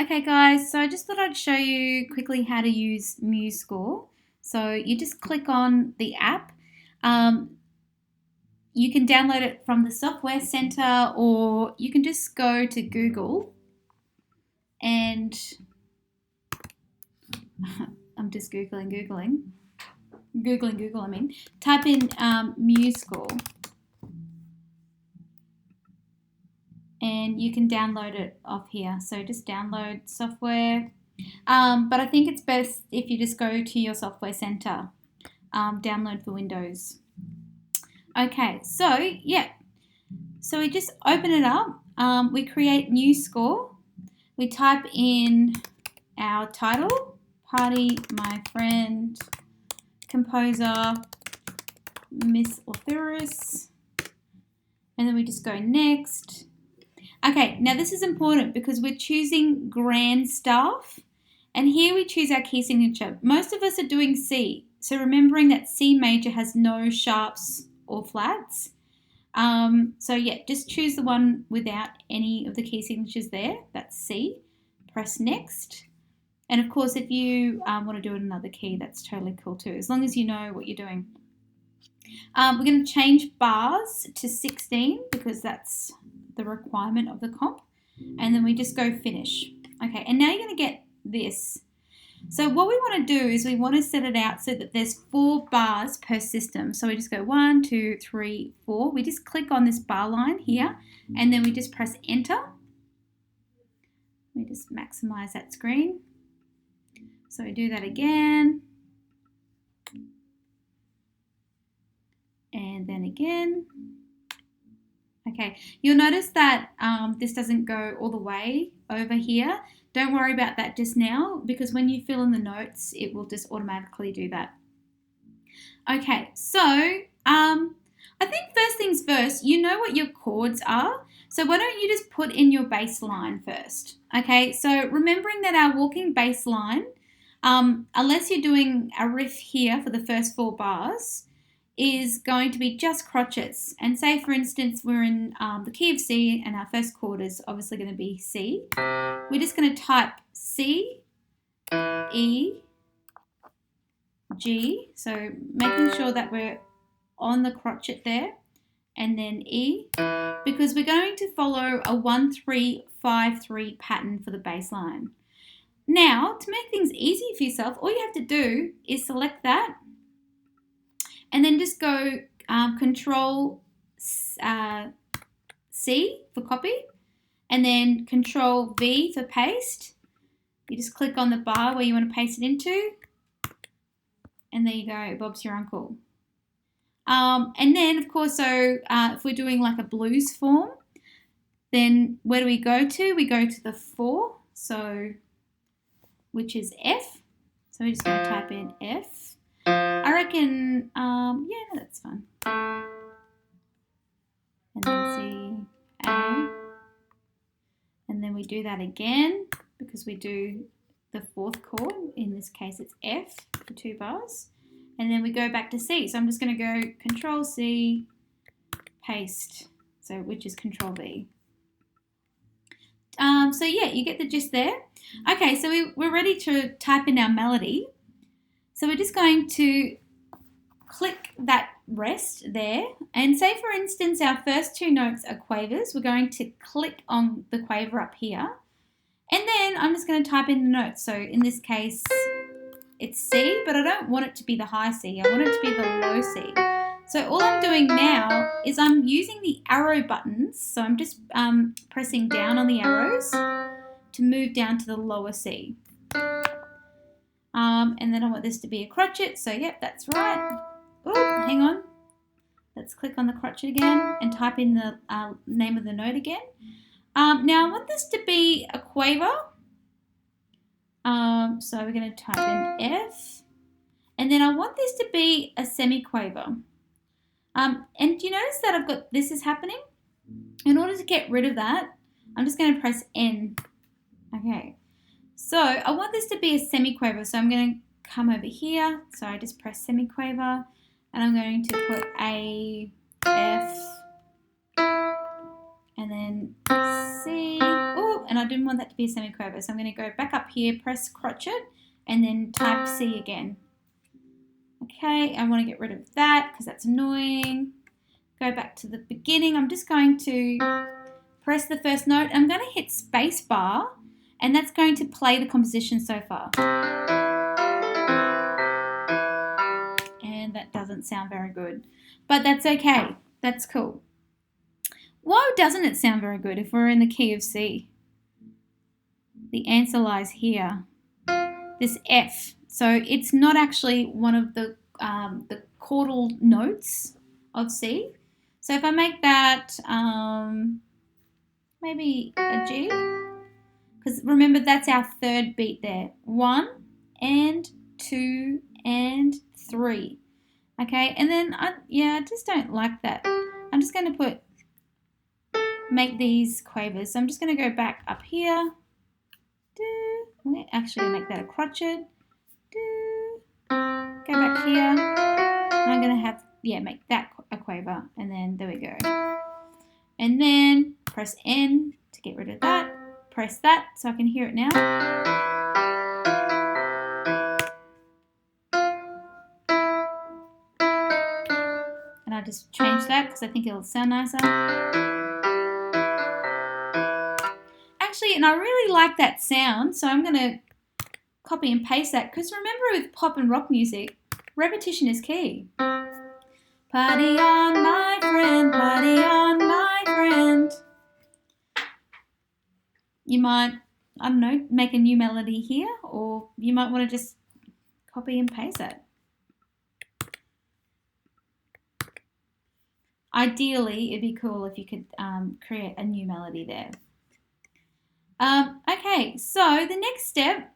Okay guys, so I just thought I'd show you quickly how to use Muse Score. So you just click on the app. You can download it from the Software Center, or you can just go to Google and I'm just Googling, type in Muse Score and you can download it off here. So just download software. But I think it's best if you just go to your Software Center, download for Windows. Okay, so yeah, so we just open it up, we create new score, we type in our title, Party, My Friend, Composer, Miss Orthuris, and then we just go next. Okay, now this is important because we're choosing grand staff, and here we choose our key signature. Most of us are doing C, so remembering that C major has no sharps or flats. So yeah, just choose the one without any of the key signatures there. That's C. Press next. And of course, if you want to do it in another key, that's totally cool too, as long as you know what you're doing. We're going to change bars to 16 because that's the requirement of the comp. And then we just go finish. Okay, and now you're going to get this. So what we want to do is we want to set it out so that there's 4 bars per system. So we just go 1, 2, 3, 4. We just click on this bar line here and then we just press enter. Let me just maximize that screen. So we do that again. And then again. Okay, you'll notice that this doesn't go all the way over here. Don't worry about that just now because when you fill in the notes, it will just automatically do that. Okay, so I think first things first, you know what your chords are. So why don't you just put in your bass line first? Okay, so remembering that our walking bass line, unless you're doing a riff here for the first 4 bars, is going to be just crotchets. And say, for instance, we're in the key of C and our first chord is obviously going to be C. We're just going to type C, E, G. So making sure that we're on the crotchet there. And then E, because we're going to follow a 1-3-5-3 pattern for the bass line. Now, to make things easy for yourself, all you have to do is select that and then just go Control C for copy and then Control V for paste. You just click on the bar where you want to paste it into and there you go, Bob's your uncle. And then, of course, so if we're doing like a blues form, then where do we go to? We go to the 4, so which is F. So we're just going to type in F. I reckon, yeah, no, that's fine. And then C, A. And then we do that again because we do the 4th chord. In this case, it's F for 2 bars. And then we go back to C. So I'm just going to go Control C, paste, so which is Control V. So yeah, you get the gist there. Okay, so we're ready to type in our melody. So we're just going to click that rest there. And say, for instance, our first 2 notes are quavers. We're going to click on the quaver up here. And then I'm just going to type in the notes. So in this case, it's C, but I don't want it to be the high C. I want it to be the low C. So all I'm doing now is I'm using the arrow buttons. So I'm just pressing down on the arrows to move down to the lower C. And then I want this to be a crotchet. So yep, that's right. Oh, hang on. Let's click on the crotchet again and type in the name of the note again. Now I want this to be a quaver. So we're going to type in F. And then I want this to be a semiquaver. And do you notice that I've got this is happening? In order to get rid of that, I'm just going to press N. Okay. So I want this to be a semiquaver. So I'm going to come over here. So I just press semiquaver. And I'm going to put A, F, and then C. Oh, and I didn't want that to be a semiquaver, so I'm going to go back up here, press crotchet, and then type C again. Okay, I want to get rid of that because that's annoying. Go back to the beginning. I'm just going to press the first note. I'm going to hit space bar, and that's going to play the composition so far. And that doesn't sound very good, but that's okay. That's cool. Why doesn't it sound very good if we're in the key of C? The answer lies here, this F. So it's not actually one of the chordal notes of C. So if I make that maybe a G, because remember that's our third beat there. 1 and 2 and 3. Okay, and then I just don't like that. I'm just going to make these quavers. So I'm just going to go back up here. We're actually going to make that a crotchet. Go back here. And I'm going to have, make that a quaver. And then there we go. And then press N to get rid of that. Press that so I can hear it now. And I just change that because I think it'll sound nicer. Actually, and I really like that sound, so I'm going to copy and paste that, because remember with pop and rock music, repetition is key. Party on, my friend, party on, my friend. You might, I don't know, make a new melody here, or you might want to just copy and paste it. Ideally, it'd be cool if you could create a new melody there. Okay, so the next step,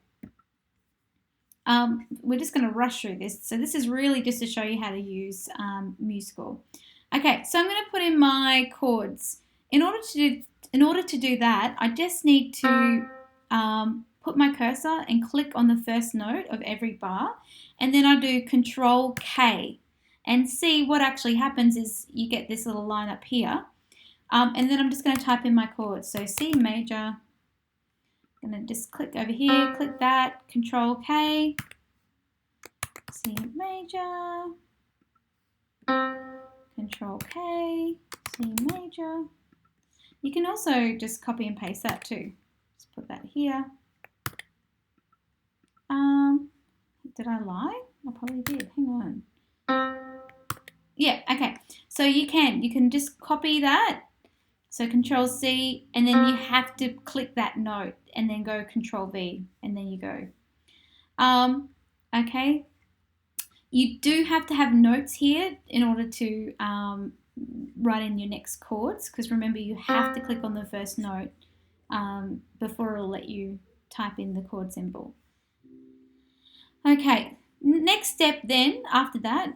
we're just going to rush through this. So this is really just to show you how to use Muse Score. Okay, so I'm going to put in my chords. In order to do that, I just need to put my cursor and click on the first note of every bar, and then I do Control K. And see what actually happens is you get this little line up here, and then I'm just going to type in my chords. So C major. I'm going to just click over here, click that, Control K, C major, Control K, C major. You can also just copy and paste that too. Just put that here. Did I lie? I probably did. Hang on. Yeah, okay. So you can just copy that. So Control C, and then you have to click that note and then go Control V, and then you go. Okay. You do have to have notes here in order to write in your next chords, because remember you have to click on the first note before it'll let you type in the chord symbol. Okay. Next step then, after that,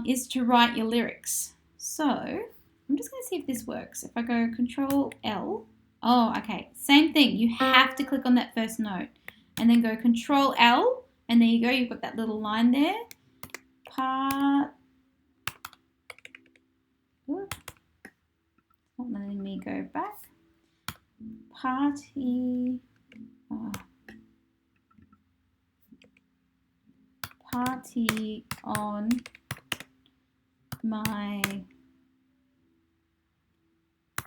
is to write your lyrics. So I'm just going to see if this works. If I go Control L, oh, okay, same thing. You have to click on that first note and then go Control L, and there you go. You've got that little line there. Not letting me go back. Party on my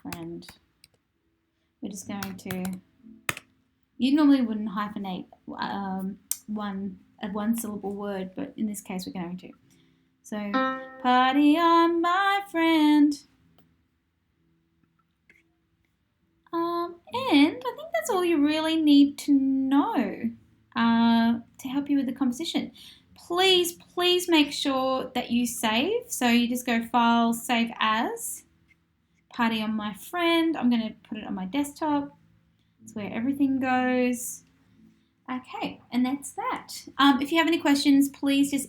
friend. We're just going to, you normally wouldn't hyphenate a one syllable word, but in this case we're going to. So, party on my friend. And I think that's all you really need to know to help you with the composition. Please make sure that you save. So you just go File, Save As, Party on My Friend. I'm going to put it on my desktop. It's where everything goes. Okay, and that's that. If you have any questions, please just